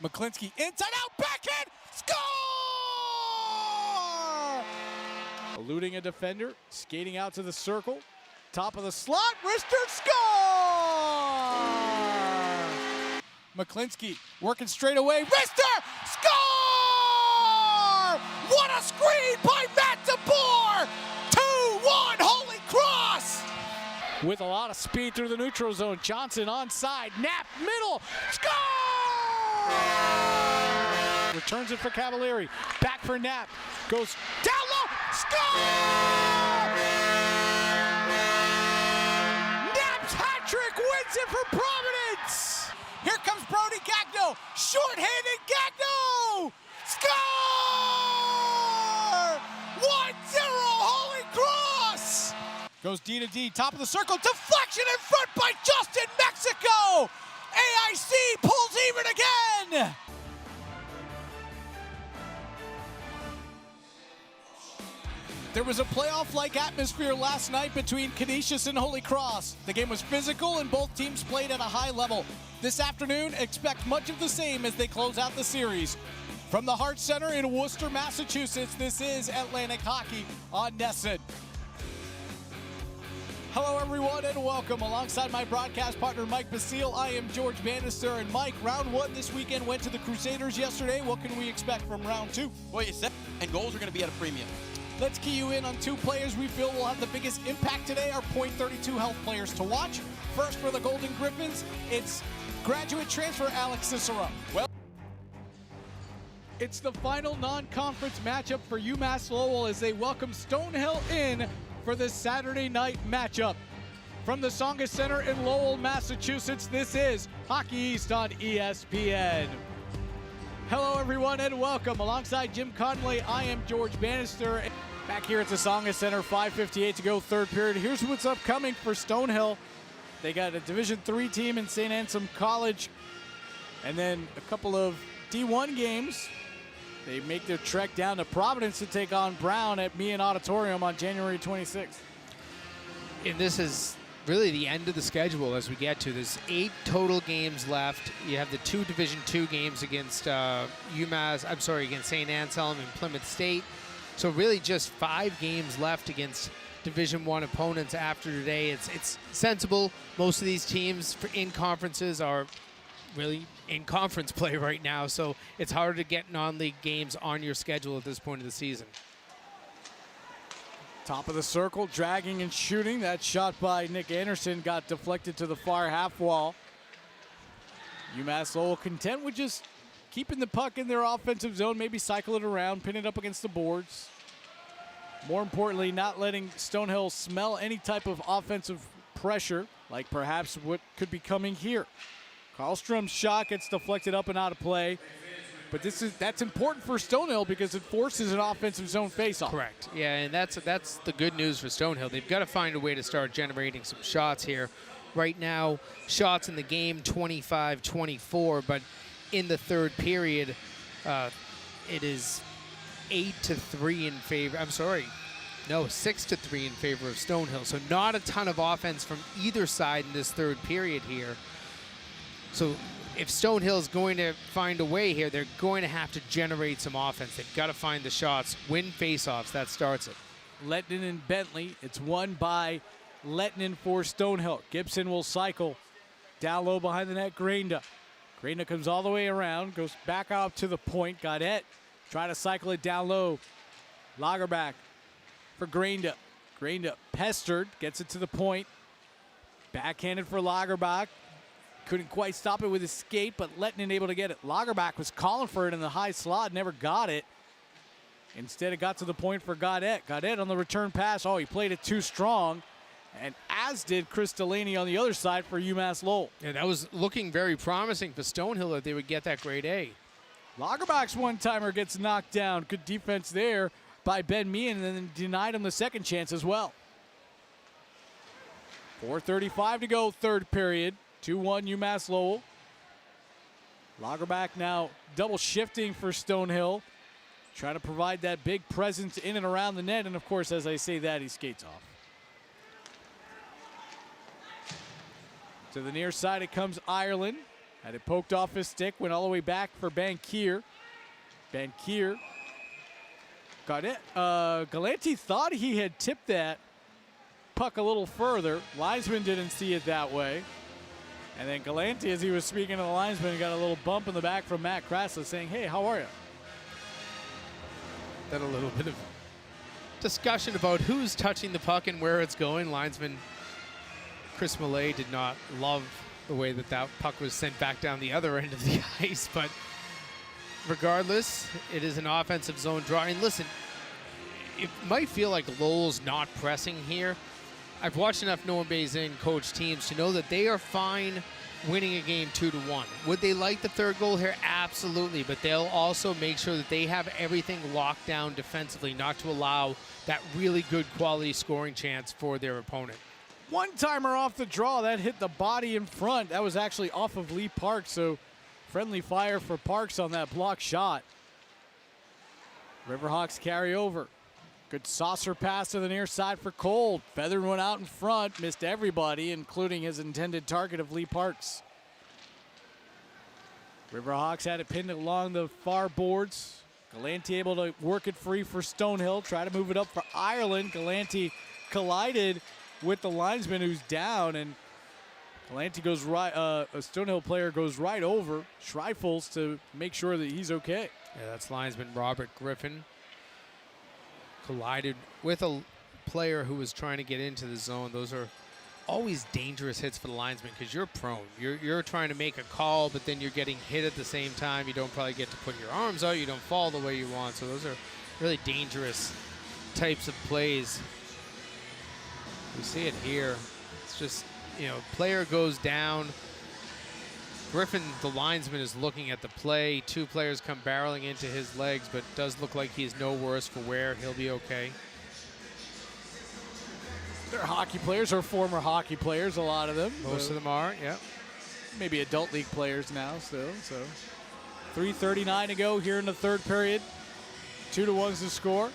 McClinsky inside out, backhand, score! Eluding a defender, skating out to the circle, top of the slot, wrister, score! McClinsky working straight away, wrister, score! What a screen by Matt DeBoer! 2-1, Holy Cross! With a lot of speed through the neutral zone, Johnson onside, Knapp, middle, score! Returns it for Cavalieri, back for Knapp, goes down low, score! Knapp's hat trick wins it for Providence! Here comes Brody Gagno, short-handed Gagno! Score! 1-0, Holy Cross! Goes D to D, top of the circle, deflection in front by Justin Mexico! AIC pulls even again! There was a playoff-like atmosphere last night between Canisius and Holy Cross. The game was physical and both teams played at a high level. This afternoon, expect much of the same as they close out the series. From the Hart Center in Worcester, Massachusetts, this is Atlantic Hockey on NESN. Hello everyone and welcome. Alongside my broadcast partner Mike Basile, I am George Bannister. And Mike, round one this weekend went to the Crusaders yesterday. What can we expect from round two? Well, you said, and goals are going to be at a premium. Let's key you in on two players we feel will have the biggest impact today, our .32 health players to watch. First for the Golden Griffins, it's graduate transfer Alex Cicero. Well, it's the final non-conference matchup for UMass Lowell as they welcome Stonehill in for the Saturday night matchup. From the Tsongas Center in Lowell, Massachusetts, this is Hockey East on ESPN. Hello everyone and welcome. Alongside Jim Conway, I am George Bannister. Back here at the Tsongas Center, 5:58 to go, third period. Here's what's upcoming for Stonehill. They got a Division III team in St. Anselm College, and then a couple of D1 games. They make their trek down to Providence to take on Brown at Meehan Auditorium on January 26th. And this is really the end of the schedule as we get to. There's 8 total games left. You have the 2 Division II games against against St. Anselm and Plymouth State. So really just 5 games left against Division I opponents after today. It's sensible. Most of these teams in conferences are really in conference play right now, so it's harder to get non-league games on your schedule at this point of the season. Top of the circle, dragging and shooting. That shot by Nick Anderson got deflected to the far half wall. UMass Lowell content with just keeping the puck in their offensive zone, maybe cycle it around, pin it up against the boards. More importantly, not letting Stonehill smell any type of offensive pressure, like perhaps what could be coming here. Karlstrom's shot gets deflected up and out of play. But that's important for Stonehill because it forces an offensive zone faceoff. Correct. Yeah, and that's the good news for Stonehill. They've got to find a way to start generating some shots here. Right now, shots in the game 25-24, but in the third period, it is 8-3 in favor. I'm sorry. No, 6-3 in favor of Stonehill. So not a ton of offense from either side in this third period here. So if Stonehill is going to find a way here, they're going to have to generate some offense. They've got to find the shots, win faceoffs. That starts it. Lettinen and Bentley. It's won by Lettinen for Stonehill. Gibson will cycle down low behind the net. Greinda. Greinda comes all the way around, goes back up to the point. Gaudette trying to cycle it down low. Lagerback for Greinda. Greinda pestered, gets it to the point. Backhanded for Lagerbach. Couldn't quite stop it with his skate, but Lettinen able to get it. Lagerback was calling for it in the high slot, never got it. Instead, it got to the point for Gaudette. Gaudette on the return pass. Oh, he played it too strong, and as did Chris Delaney on the other side for UMass Lowell. Yeah, that was looking very promising for Stonehill that they would get that grade A. Lagerbach's one-timer gets knocked down. Good defense there by Ben Meehan, and then denied him the second chance as well. 4:35 to go, third period. 2-1 UMass Lowell. Lagerback now double shifting for Stonehill. Trying to provide that big presence in and around the net. And of course, as I say that, he skates off. To the near side, it comes Ireland. Had it poked off his stick, went all the way back for Bankier. Bankier got it. Galanti thought he had tipped that puck a little further. Linesman didn't see it that way. And then Galanti, as he was speaking to the linesman, got a little bump in the back from Matt Krasla saying, hey, how are you? Then a little bit of discussion about who's touching the puck and where it's going. Linesman Chris Millay did not love the way that that puck was sent back down the other end of the ice, but regardless, it is an offensive zone draw. And listen, it might feel like Lowell's not pressing here. I've watched enough Noah Bazin coach teams to know that they are fine winning a game 2-1. Would they like the third goal here? Absolutely, but they'll also make sure that they have everything locked down defensively, not to allow that really good quality scoring chance for their opponent. One-timer off the draw. That hit the body in front. That was actually off of Lee Parks, so friendly fire for Parks on that block shot. Riverhawks carry over. Good saucer pass to the near side for Cole. Feathered one out in front, missed everybody, including his intended target of Lee Parks. Riverhawks had it pinned along the far boards. Galanti able to work it free for Stonehill. Try to move it up for Ireland. Galanti collided with the linesman who's down, and Galanti goes right, a Stonehill player goes right over Schreifels to make sure that he's okay. Yeah, that's linesman Robert Griffin. Collided with a player who was trying to get into the zone. Those are always dangerous hits for the linesman because you're prone. You're trying to make a call, but then you're getting hit at the same time. You don't probably get to put your arms out. You don't fall the way you want. So those are really dangerous types of plays. We see it here. It's just, you know, player goes down. Griffin, the linesman, is looking at the play. Two players come barreling into his legs, but does look like he's no worse for wear. He'll be okay. They're hockey players or former hockey players, a lot of them. Most of them are, yeah. Maybe adult league players now still. So 3:39 to go here in the third period. 2-1's the score.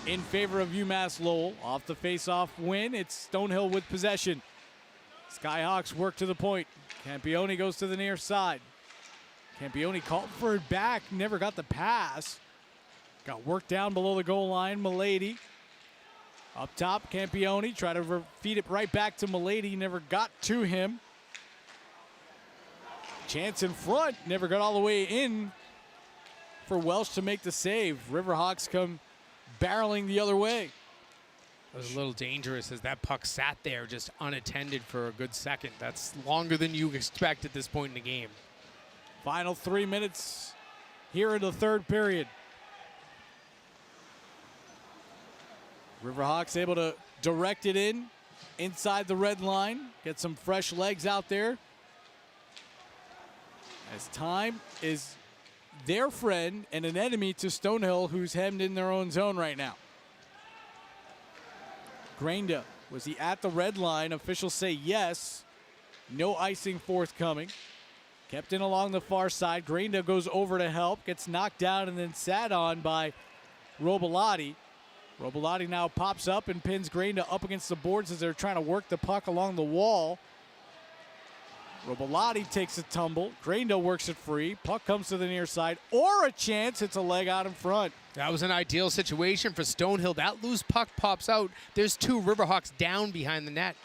In favor of UMass Lowell. Off the face-off win, it's Stonehill with possession. Skyhawks work to the point. Campione goes to the near side. Campione called for it back, never got the pass. Got worked down below the goal line, Milady. Up top, Campione tried to feed it right back to Milady, never got to him. Chance in front, never got all the way in for Welsh to make the save. Riverhawks come barreling the other way. It was a little dangerous as that puck sat there just unattended for a good second. That's longer than you expect at this point in the game. Final 3 minutes here in the third period. Riverhawks able to direct it inside the red line. Get some fresh legs out there. As time is their friend and an enemy to Stonehill, who's hemmed in their own zone right now. Grainda, was he at the red line? Officials say yes. No icing forthcoming. Kept in along the far side. Grainda goes over to help, gets knocked down and then sat on by Robilotti. Robilotti now pops up and pins Grainda up against the boards as they're trying to work the puck along the wall. Robilotti takes a tumble. Grainda works it free. Puck comes to the near side. Or a chance. It's a leg out in front. That was an ideal situation for Stonehill. That loose puck pops out. There's two Riverhawks down behind the net.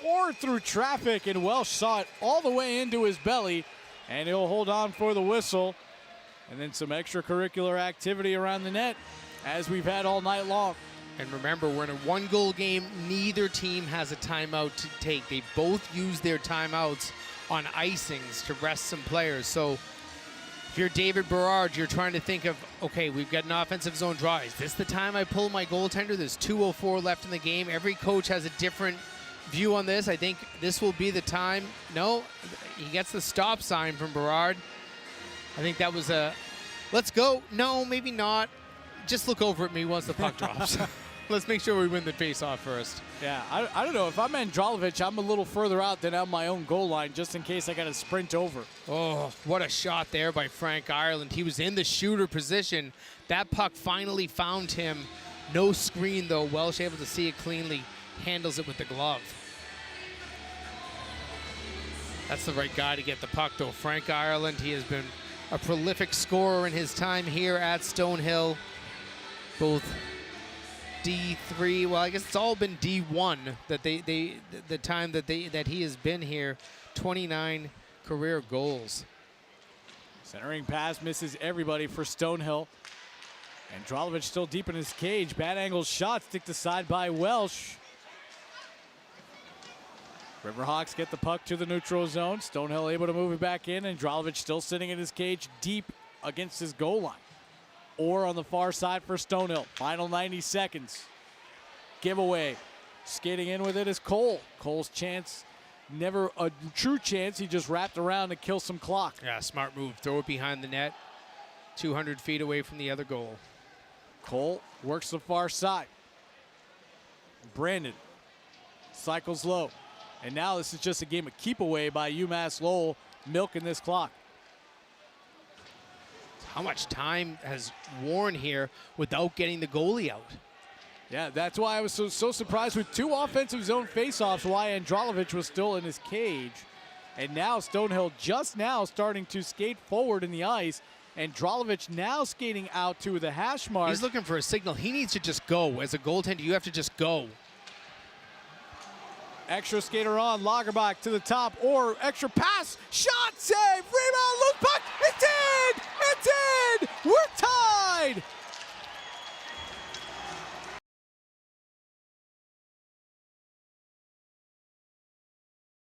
Or through traffic, and Welsh saw it all the way into his belly, and he'll hold on for the whistle. And then some extracurricular activity around the net, as we've had all night long. And remember, we're in a one-goal game. Neither team has a timeout to take. They both use their timeouts on icings to rest some players. So if you're David Berard, you're trying to think of, okay, we've got an offensive zone draw. Is this the time I pull my goaltender? There's 2:04 left in the game. Every coach has a different view on this. I think this will be the time. No, he gets the stop sign from Berard. I think that was a, let's go. No, maybe not. Just look over at me once the puck drops. Let's make sure we win the face-off first. Yeah, I don't know. If I'm Androlovic, I'm a little further out than on my own goal line just in case I got to sprint over. Oh, what a shot there by Frank Ireland. He was in the shooter position. That puck finally found him. No screen, though. Welsh able to see it cleanly. Handles it with the glove. That's the right guy to get the puck, though. Frank Ireland, he has been a prolific scorer in his time here at Stonehill. Both D3, well, I guess it's all been D1 that the time that he has been here. 29 career goals. Centering pass misses everybody for Stonehill. And Dralovic still deep in his cage. Bad angle shot sticked aside by Welsh. Riverhawks get the puck to the neutral zone. Stonehill able to move it back in, and Dralovic still sitting in his cage deep against his goal line. Or on the far side for Stonehill. Final 90 seconds. Giveaway. Skating in with it is Cole. Cole's chance, never a true chance. He just wrapped around to kill some clock. Yeah, smart move. Throw it behind the net. 200 feet away from the other goal. Cole works the far side. Brandon cycles low. And now this is just a game of keep away by UMass Lowell, milking this clock. How much time has Warren here without getting the goalie out? Yeah, that's why I was so surprised with 2 offensive zone faceoffs, why Andralovic was still in his cage. And now Stonehill just now starting to skate forward in the ice. And Dralovic now skating out to the hash mark. He's looking for a signal. He needs to just go. As a goaltender, you have to just go. Extra skater on, Lagerbach to the top, or extra pass, shot, save, rebound, loose